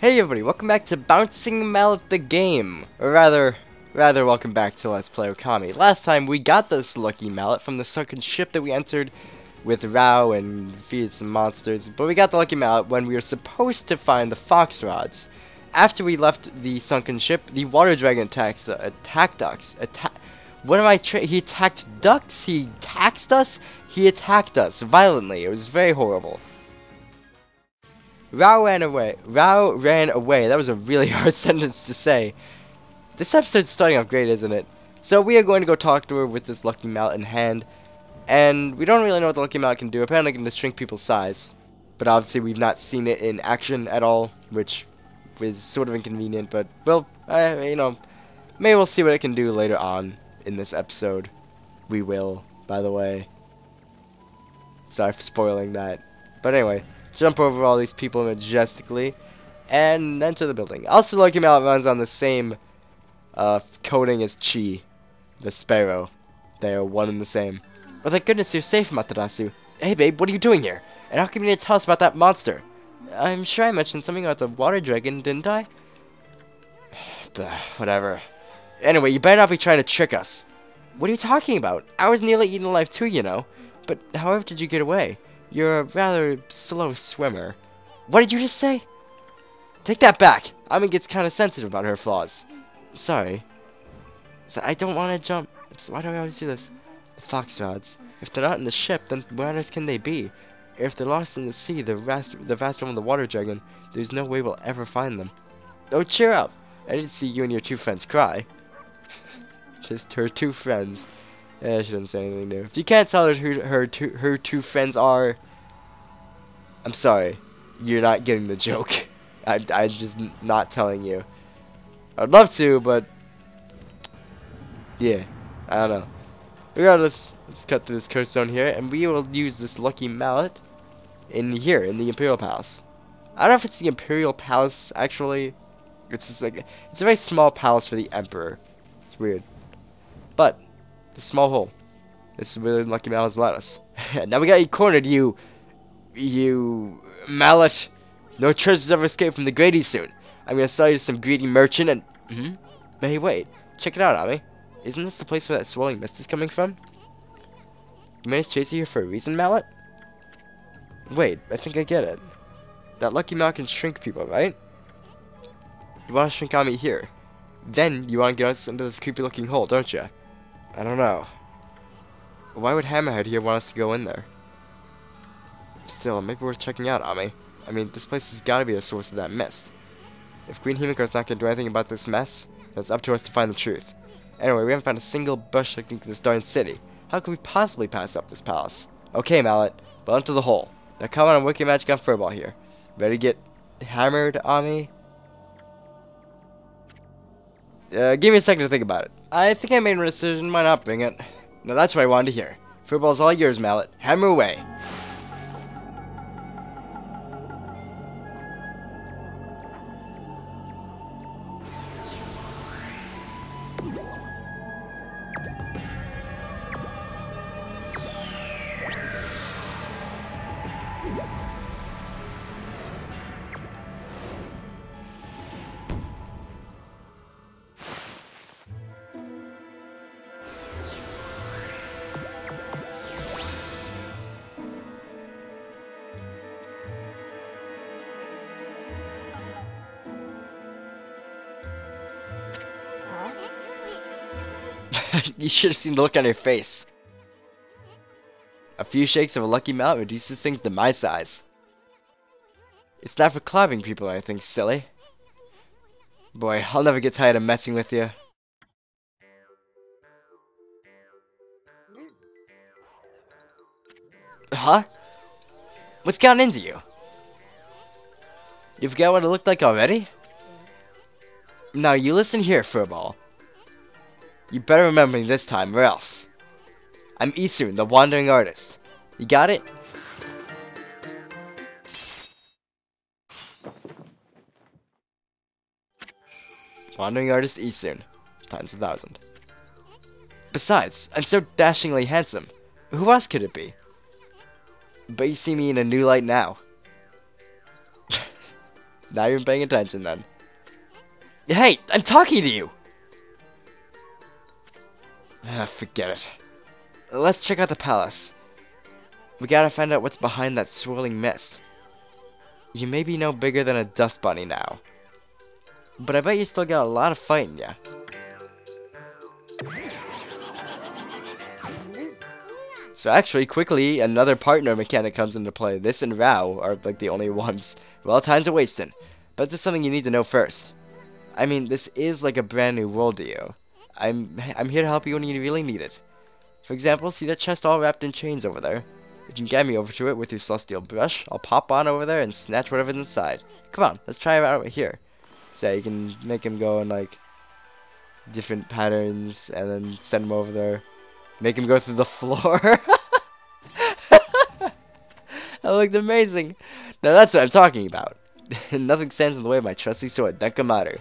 Hey everybody, welcome back to Bouncing Mallet the game. Or rather, welcome back to Let's Play Okami. Last time we got this Lucky Mallet from the sunken ship that we entered with Rao and defeated some monsters. But we got the Lucky Mallet when we were supposed to find the fox rods. After we left the sunken ship, the water dragon attacked us. He attacked ducks? He taxed us? He attacked us violently. It was very horrible. Rao ran away. That was a really hard sentence to say. This episode's starting off great, isn't it? So we are going to go talk to her with this Lucky Mallet in hand. And we don't really know what the Lucky Mallet can do. Apparently it can just shrink people's size. But obviously we've not seen it in action at all, which is sort of inconvenient. But, well, maybe we'll see what it can do later on in this episode. We will, by the way. Sorry for spoiling that. But anyway. Jump over all these people majestically and enter the building. Also, Lucky Mallet runs on the same coating as Chi, the sparrow. They are one and the same. Oh, thank goodness you're safe, Amaterasu. Hey, babe, what are you doing here? And how come you didn't tell us about that monster? I'm sure I mentioned something about the water dragon, didn't I? Whatever. Anyway, you better not be trying to trick us. What are you talking about? I was nearly eaten alive too, you know. But however did you get away? You're a rather slow swimmer. What did you just say? Take that back. Ami gets kind of sensitive about her flaws. Sorry. I don't want to jump. So why do I always do this? The fox rods. If they're not in the ship, then where on earth can they be? If they're lost in the sea, the vast realm of the water dragon, there's no way we'll ever find them. Oh, cheer up. I didn't see you and your two friends cry. Just her two friends. Yeah, she doesn't say anything new. If you can't tell who her two friends are, I'm sorry. You're not getting the joke. I'm just not telling you. I'd love to, but yeah, I don't know. Regardless, let's cut through this curse zone here, and we will use this Lucky Mallet in here, in the Imperial Palace. I don't know if it's the Imperial Palace, actually. It's just like, it's a very small palace for the Emperor. It's weird. But the small hole. This is where Lucky Mallet's let us. Now we got you cornered, you mallet. No treasures ever escape from the Grady soon. I'm gonna sell you to some greedy merchant and Hey, wait. Check it out, Ami. Isn't this the place where that swirling mist is coming from? You managed to chase you here for a reason, Mallet? Wait, I think I get it. That Lucky Mallet can shrink people, right? You wanna shrink Ami here. Then you wanna get us into this creepy looking hole, don't you? I don't know. Why would Hammerhead here want us to go in there? Still, it might be worth checking out, Ami. I mean, this place has got to be the source of that mist. If Green Himikar's not going to do anything about this mess, then it's up to us to find the truth. Anyway, we haven't found a single bush looking to this darn city. How could we possibly pass up this palace? Okay, Mallet, well into the hole. Now come on and work your magic on Furball here. Ready to get hammered, Ami? Give me a second to think about it. I think I made my decision. Why not bring it? Now that's what I wanted to hear. Furball's all yours, Mallet. Hammer away. You should have seen the look on your face. A few shakes of a Lucky Mallet reduces things to my size. It's not for clubbing people or anything, silly. Boy, I'll never get tired of messing with you. Huh? What's gotten into you? You forgot what it looked like already? Now you listen here, Furball. You better remember me this time, or else. I'm Isun, the Wandering Artist. You got it? Wandering Artist Isun, times 1,000. Besides, I'm so dashingly handsome. Who else could it be? But you see me in a new light now. Not even paying attention then. Hey, I'm talking to you! Forget it. Let's check out the palace. We gotta find out what's behind that swirling mist. You may be no bigger than a dust bunny now, but I bet you still got a lot of fight in ya. So actually, quickly, another partner mechanic comes into play. This and Rao are like the only ones. Well, time's a wasting. But there's something you need to know first. I mean, this is like a brand new world to you. I'm here to help you when you really need it. For example, see that chest all wrapped in chains over there? If you can guide me over to it with your celestial brush, I'll pop on over there and snatch whatever's inside. Come on, let's try it out right here. So you can make him go in like different patterns and then send him over there. Make him go through the floor. That looked amazing. Now that's what I'm talking about. Nothing stands in the way of my trusty sword, Okami.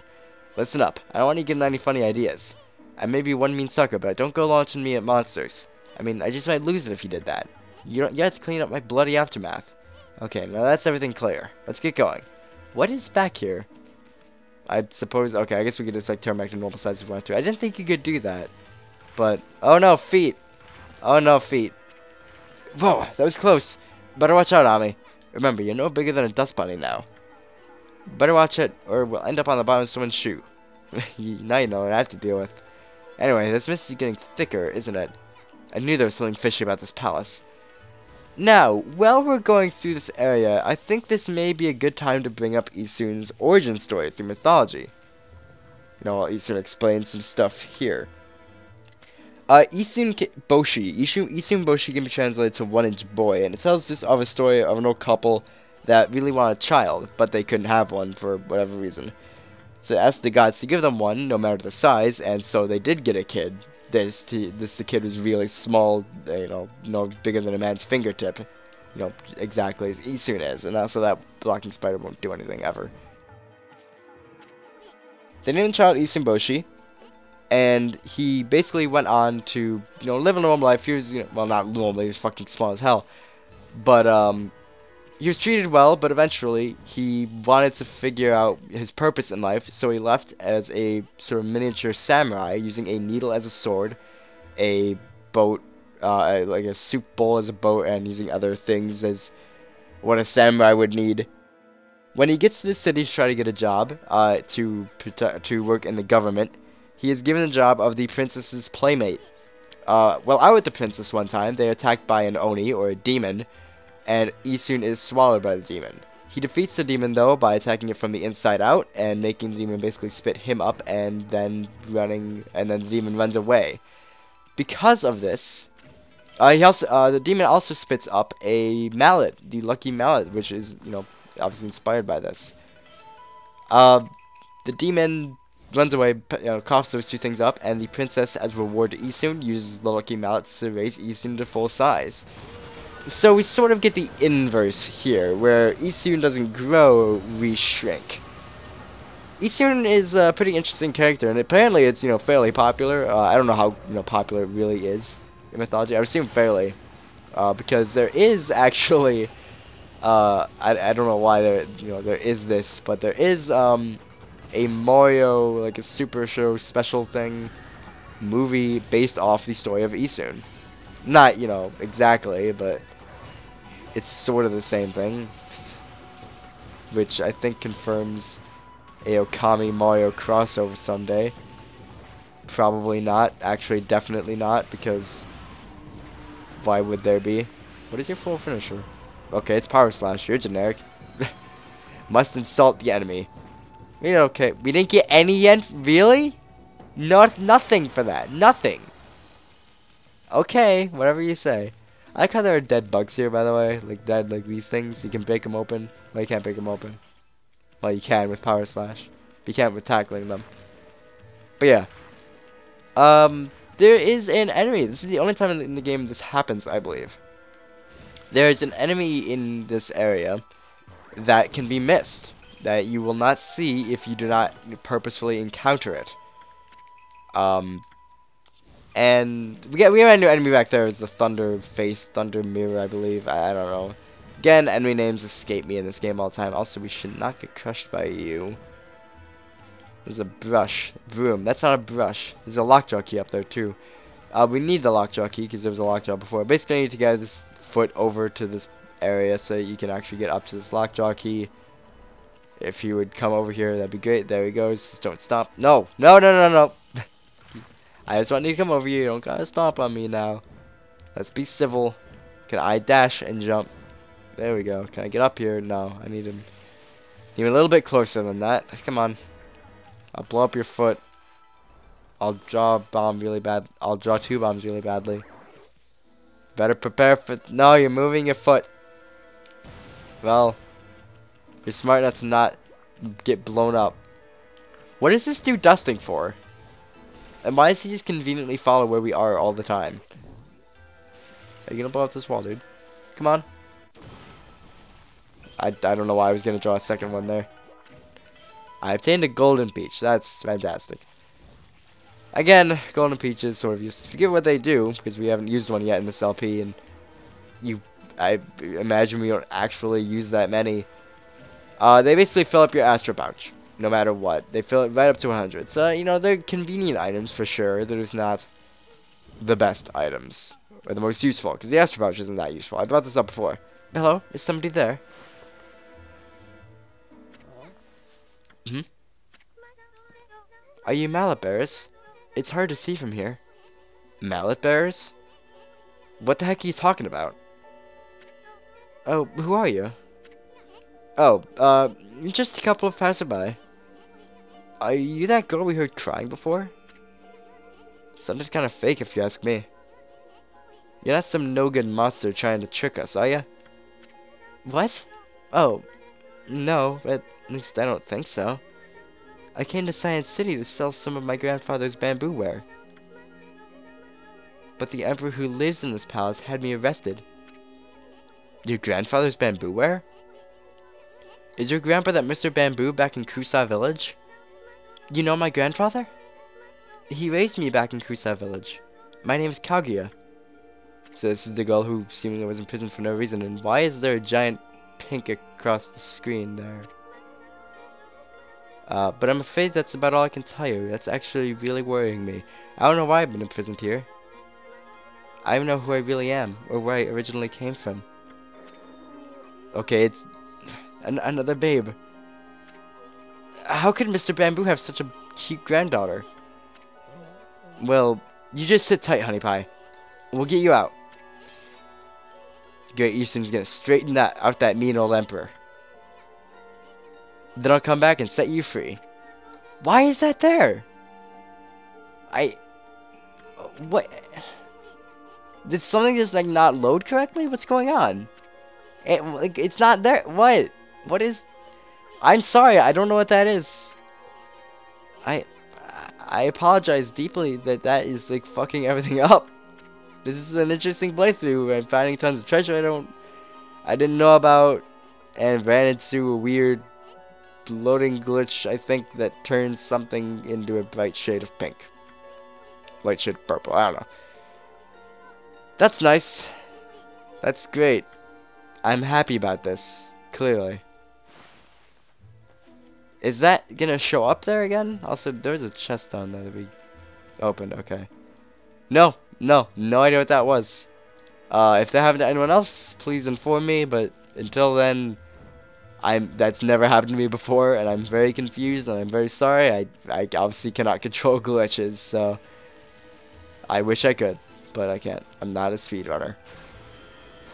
Listen up. I don't want you getting any funny ideas. I may be one mean sucker, but don't go launching me at monsters. I mean, I just might lose it if you did that. You have to clean up my bloody aftermath. Okay, now that's everything clear. Let's get going. What is back here? I suppose... Okay, I guess we could just like turn back to normal size if we want to. I didn't think you could do that. But... Oh no, feet! Oh no, feet. Whoa, that was close. Better watch out, Ami. Remember, you're no bigger than a dust bunny now. Better watch it, or we'll end up on the bottom of someone's shoe. Now you know what I have to deal with. Anyway, this mist is getting thicker, isn't it? I knew there was something fishy about this palace. Now, while we're going through this area, I think this may be a good time to bring up Isun's origin story through mythology. You know, Isun explains some stuff here. Isun Boshi can be translated to one-inch boy, and it tells us of a story of an old couple that really wanted a child, but they couldn't have one for whatever reason. So they asked the gods to give them one, no matter the size, and so they did get a kid. The kid was really small, you know, no bigger than a man's fingertip, you know, exactly as Isun is, and also that blocking spider won't do anything ever. They named the child Isun Boshi, and he basically went on to, you know, live a normal life. He was, you know, well, not normal, he was fucking small as hell, but he was treated well, but eventually he wanted to figure out his purpose in life, so he left as a sort of miniature samurai, using a needle as a sword, a boat, like a soup bowl as a boat, and using other things as what a samurai would need. When he gets to the city to try to get a job, to work in the government, he is given the job of the princess's playmate. While out with the princess one time, they are attacked by an oni, or a demon, and Isun is swallowed by the demon. He defeats the demon, though, by attacking it from the inside out, and making the demon basically spit him up, and then the demon runs away. Because of this, the demon also spits up a mallet, the Lucky Mallet, which is, you know, obviously inspired by this. The demon runs away, you know, coughs those two things up, and the princess, as reward to Isun, uses the Lucky Mallet to raise Isun to full size. So we sort of get the inverse here, where Isun doesn't grow, we shrink. Isun is a pretty interesting character, and apparently it's, you know, fairly popular. I don't know how, you know, popular it really is in mythology. I would assume fairly, because there is actually, I don't know why there is this, but there is a Mario, like a Super Show special thing, movie based off the story of Isun. Not, you know, exactly, but it's sort of the same thing, which I think confirms a Okami Mario crossover someday. Probably not. Actually, definitely not, because why would there be? What is your full finisher? Okay, it's Power Slash. You're generic. Must insult the enemy. You know, okay, we didn't get any yet? Really? Nothing for that. Nothing. Okay, whatever you say. I like how there are dead bugs here, by the way. Like, dead, like these things. You can break them open. Well, you can't break them open. Well, you can with Power Slash. You can't with tackling them. But yeah. There is an enemy. This is the only time in the game this happens, I believe. There is an enemy in this area that can be missed. That you will not see if you do not purposefully encounter it. And we got a new enemy back there. Is the Thunder Mirror, I believe. I don't know. Again, enemy names escape me in this game all the time. Also, we should not get crushed by you. There's a brush. Broom. That's not a brush. There's a lockjaw key up there, too. We need the lockjaw key because there was a lockjaw before. Basically, I need to get this foot over to this area so you can actually get up to this lockjaw key. If you would come over here, that'd be great. There he goes. Just don't stop. No. No, no, no, no. I just want you to come over here. You don't gotta stomp on me now. Let's be civil. Can I dash and jump? There we go. Can I get up here? No. I need him. Need a little bit closer than that. Come on. I'll blow up your foot. I'll draw a bomb really bad. I'll draw 2 bombs really badly. Better prepare for... No, you're moving your foot. Well, you're smart enough to not get blown up. What is this dude dusting for? And why does he just conveniently follow where we are all the time? Are you gonna blow up this wall, dude? Come on. I don't know why I was gonna draw a second one there. I obtained a golden peach. That's fantastic. Again, golden peaches sort of just forget what they do because we haven't used one yet in this LP, and I imagine we don't actually use that many. They basically fill up your Astro Pouch, no matter what. They fill it right up to 100. So, you know, they're convenient items for sure. They're just not the best items, or the most useful, because the Astro Pouch isn't that useful. I brought this up before. Hello? Is somebody there? Hmm? Are you mallet bearers? It's hard to see from here. Mallet bearers? What the heck are you talking about? Oh, who are you? Oh, just a couple of passerby. Are you that girl we heard crying before? Sounded kind of fake if you ask me. You're not some no-good monster trying to trick us, are you? What? Oh, no, at least I don't think so. I came to Sei'an City to sell some of my grandfather's bamboo ware. But the emperor who lives in this palace had me arrested. Your grandfather's bamboo ware? Is your grandpa that Mr. Bamboo back in Kusa Village? You know my grandfather? He raised me back in Kusa Village. My name is Kaguya. So this is the girl who seemingly was in prison for no reason. And why is there a giant pink across the screen there? But I'm afraid that's about all I can tell you. That's actually really worrying me. I don't know why I've been imprisoned here. I don't know who I really am, or where I originally came from. Okay, it's another babe. How could Mr. Bamboo have such a cute granddaughter? Well, you just sit tight, honey pie. We'll get you out. Great Eastern's gonna straighten out that mean old emperor. Then I'll come back and set you free. Why is that there? What? Did something just like not load correctly? What's going on? It's not there. What? What is? I'm sorry. I don't know what that is. I apologize deeply that is like fucking everything up. This is an interesting playthrough. I'm finding tons of treasure I didn't know about, and ran into a weird loading glitch, I think, that turns something into a bright shade of pink. Light shade of purple, I don't know. That's nice. That's great. I'm happy about this, clearly. Is that gonna show up there again? Also, there's a chest down there that we opened, okay. No idea what that was. If that happened to anyone else, please inform me, but until then, that's never happened to me before, and I'm very confused, and I'm very sorry. I obviously cannot control glitches, so I wish I could, but I can't. I'm not a speedrunner.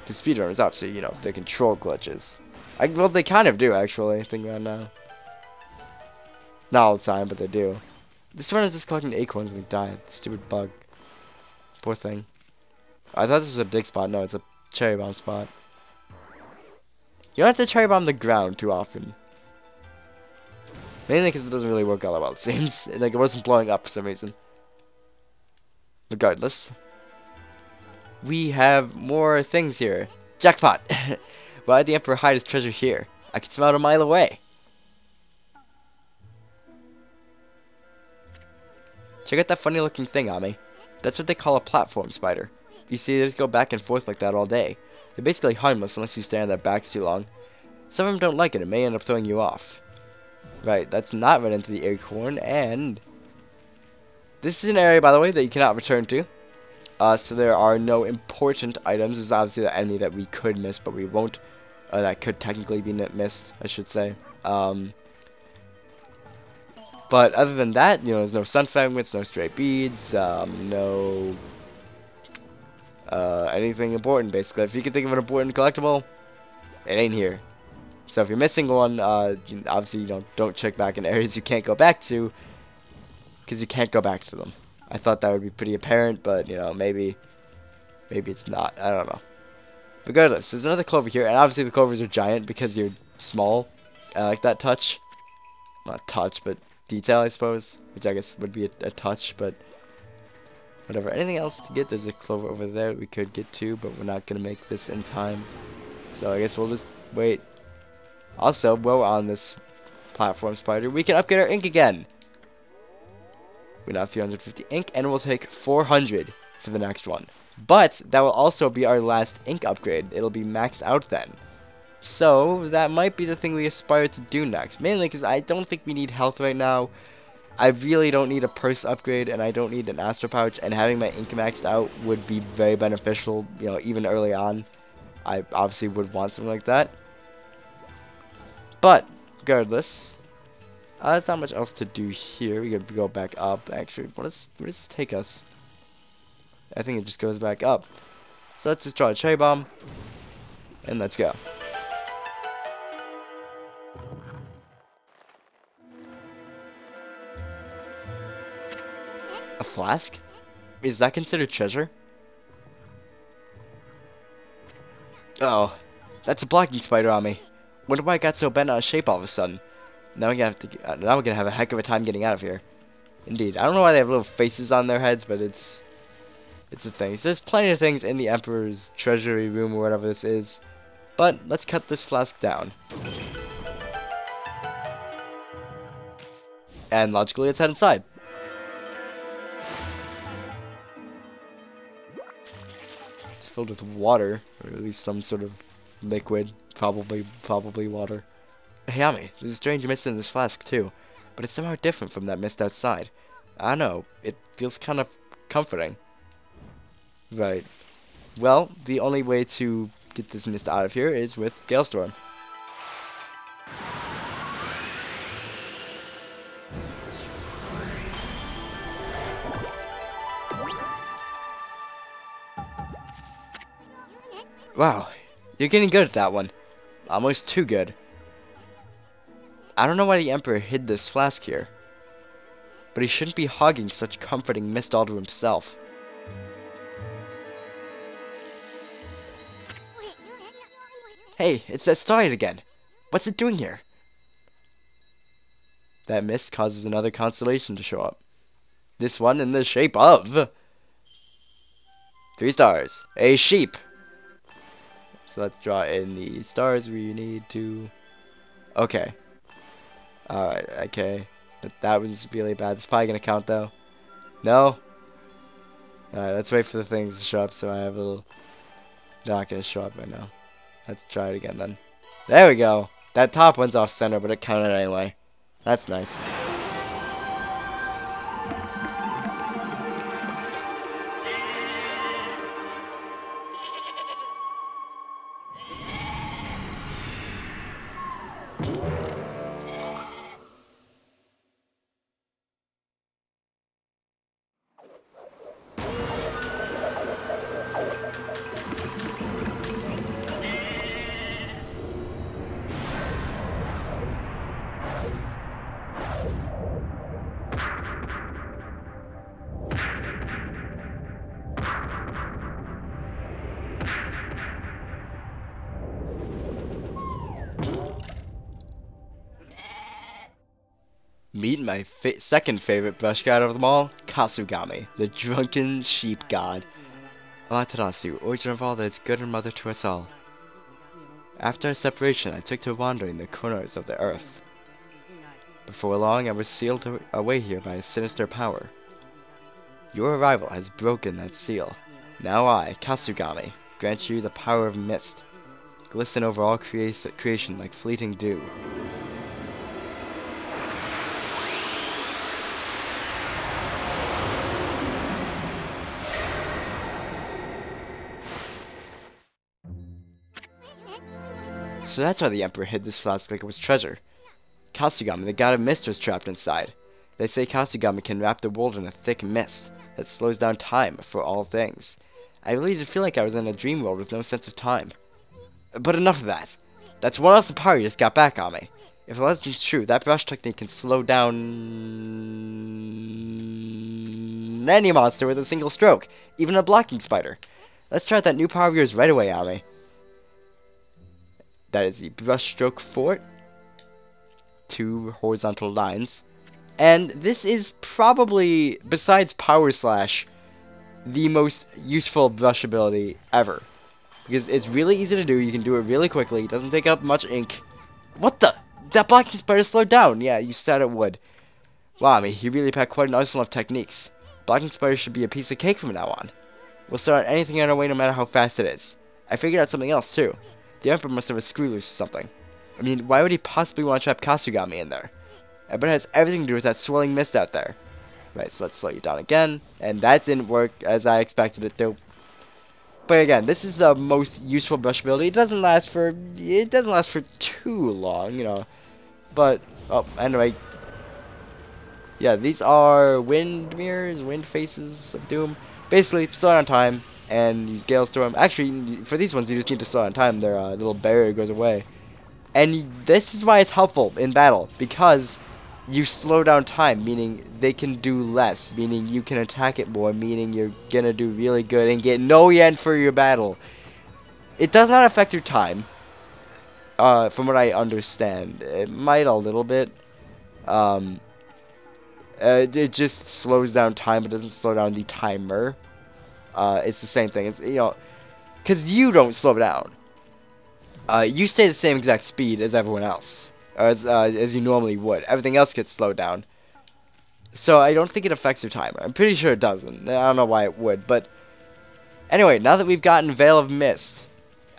Because speedrunners, obviously, you know, they control glitches. Well, they kind of do, actually, thinking about it now. Not all the time, but they do. This runner's just collecting acorns when he died. Stupid bug. Poor thing. I thought this was a dig spot. No, it's a cherry bomb spot. You don't have to cherry bomb the ground too often. Mainly because it doesn't really work all that well, it seems. Like, it wasn't blowing up for some reason. Regardless. We have more things here. Jackpot! Why did the Emperor hide his treasure here? I can smell it a mile away. Check out that funny looking thing, Ami. That's what they call a platform spider. You see, they just go back and forth like that all day. They're basically harmless unless you stay on their backs too long. Some of them don't like it and may end up throwing you off. Right, let's not run into the acorn, and this is an area, by the way, that you cannot return to. So there are no important items. There's obviously the enemy that we could miss, but we won't. That could technically be missed, I should say. But other than that, you know, there's no sun fragments, no stray beads, no anything important, basically. If you can think of an important collectible, it ain't here. So if you're missing one, obviously don't check back in areas you can't go back to, because you can't go back to them. I thought that would be pretty apparent, but you know, maybe it's not. I don't know. Regardless, there's another clover here, and obviously the clovers are giant because you're small. I like that touch. Not touch, but detail, I suppose, which I guess would be a touch, but whatever. Anything else to get? There's a clover over there we could get to, but we're not gonna make this in time, so I guess we'll just wait. Also, while we're on this platform spider, we can upgrade our ink again. We now have 350 ink, and we'll take 400 for the next one. But that will also be our last ink upgrade. It'll be maxed out then. So that might be the thing we aspire to do next. Mainly because I don't think we need health right now. I really don't need a purse upgrade, and I don't need an astro pouch. And having my ink maxed out would be very beneficial. You know, even early on, I obviously would want something like that. But regardless, there's not much else to do here. We could go back up. Actually, where does this take us? I think it just goes back up. So let's just draw a cherry bomb, and let's go. A flask? Is that considered treasure? Uh oh, that's a blocking spider on me. Wonder why I got so bent out of shape all of a sudden. Now we're gonna have a heck of a time getting out of here. Indeed, I don't know why they have little faces on their heads, but it's a thing. So there's plenty of things in the Emperor's treasury room or whatever this is. But let's cut this flask down. And logically, let's head inside. It's filled with water, or at least some sort of liquid. Probably water. Hey, Ami, there's a strange mist in this flask too, but it's somehow different from that mist outside. I don't know, it feels kind of comforting. Right. Well, the only way to get this mist out of here is with Galestorm. Wow, you're getting good at that one. Almost too good. I don't know why the Emperor hid this flask here, but he shouldn't be hogging such comforting mist all to himself. Hey, it's that starlight again. What's it doing here? That mist causes another constellation to show up. This one in the shape of 3 stars. A sheep. So let's draw in the stars we need to. Okay. Alright, okay. That was really bad. It's probably gonna count though. No? Alright, let's wait for the things to show up so I have a little. They're not gonna show up right now. Let's try it again then. There we go. That top one's off center, but it counted anyway. That's nice. Meet my second favorite brush god of them all, Kasugami, the drunken sheep god. Amaterasu, origin of all that is good and mother to us all. After our separation, I took to wandering the corners of the earth. Before long, I was sealed away here by a sinister power. Your arrival has broken that seal. Now I, Kasugami, grant you the power of mist. Glisten over all creation like fleeting dew. So that's why the Emperor hid this flask like it was treasure. Kasugami, the god of mist, was trapped inside. They say Kasugami can wrap the world in a thick mist that slows down time for all things. I really did feel like I was in a dream world with no sense of time. But enough of that. That's one else the party just got back on me. If the legend's true, that brush technique can slow down any monster with a single stroke, even a blocking spider. Let's try that new power of yours right away, Ami. That is the brush stroke fort. 2 horizontal lines. And this is probably, besides Power Slash, the most useful brush ability ever. Because it's really easy to do, you can do it really quickly, it doesn't take up much ink. What the? That blocking spider slowed down! Yeah, you said it would. Wow, I mean, he really packed quite an arsenal of techniques. Blocking spiders should be a piece of cake from now on. We'll start on anything on our way no matter how fast it is. I figured out something else too. The Emperor must have a screw loose or something. I mean, why would he possibly want to trap Kasugami in there? I bet it has everything to do with that swirling mist out there. Right, so let's slow you down again. And that didn't work as I expected it to. But again, this is the most useful brush ability. It doesn't last for too long, you know. But oh, anyway. Yeah, these are wind mirrors, wind faces of doom. Basically, slow down time and use Gale Storm. Actually, for these ones, you just need to slow down time. Their little barrier goes away. And this is why it's helpful in battle, because you slow down time, meaning they can do less, meaning you can attack it more, meaning you're gonna do really good and get no yen for your battle. It does not affect your time, from what I understand. It might a little bit. It just slows down time, but doesn't slow down the timer. It's the same thing. It's, you know, because you don't slow down. You stay the same exact speed as everyone else, or as you normally would. Everything else gets slowed down. So I don't think it affects your timer. I'm pretty sure it doesn't. I don't know why it would, but anyway, now that we've gotten Veil of Mist,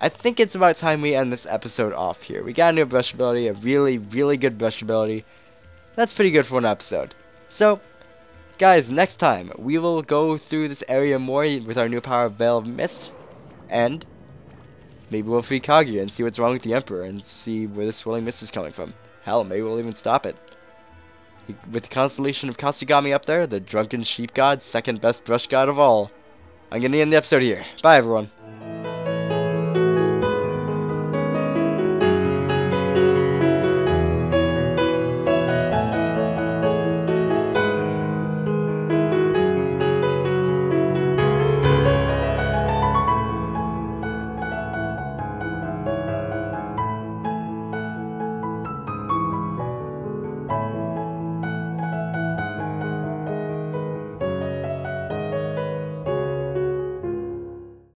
I think it's about time we end this episode off here. We got a new brush ability, a really, really good brush ability. That's pretty good for one episode. So, guys, next time we will go through this area more with our new power of Veil of Mist, and maybe we'll free Kaguya and see what's wrong with the Emperor and see where the swirling mist is coming from. Hell, maybe we'll even stop it. With the constellation of Kasugami up there, the drunken sheep god, second best brush god of all. I'm gonna end the episode here. Bye, everyone.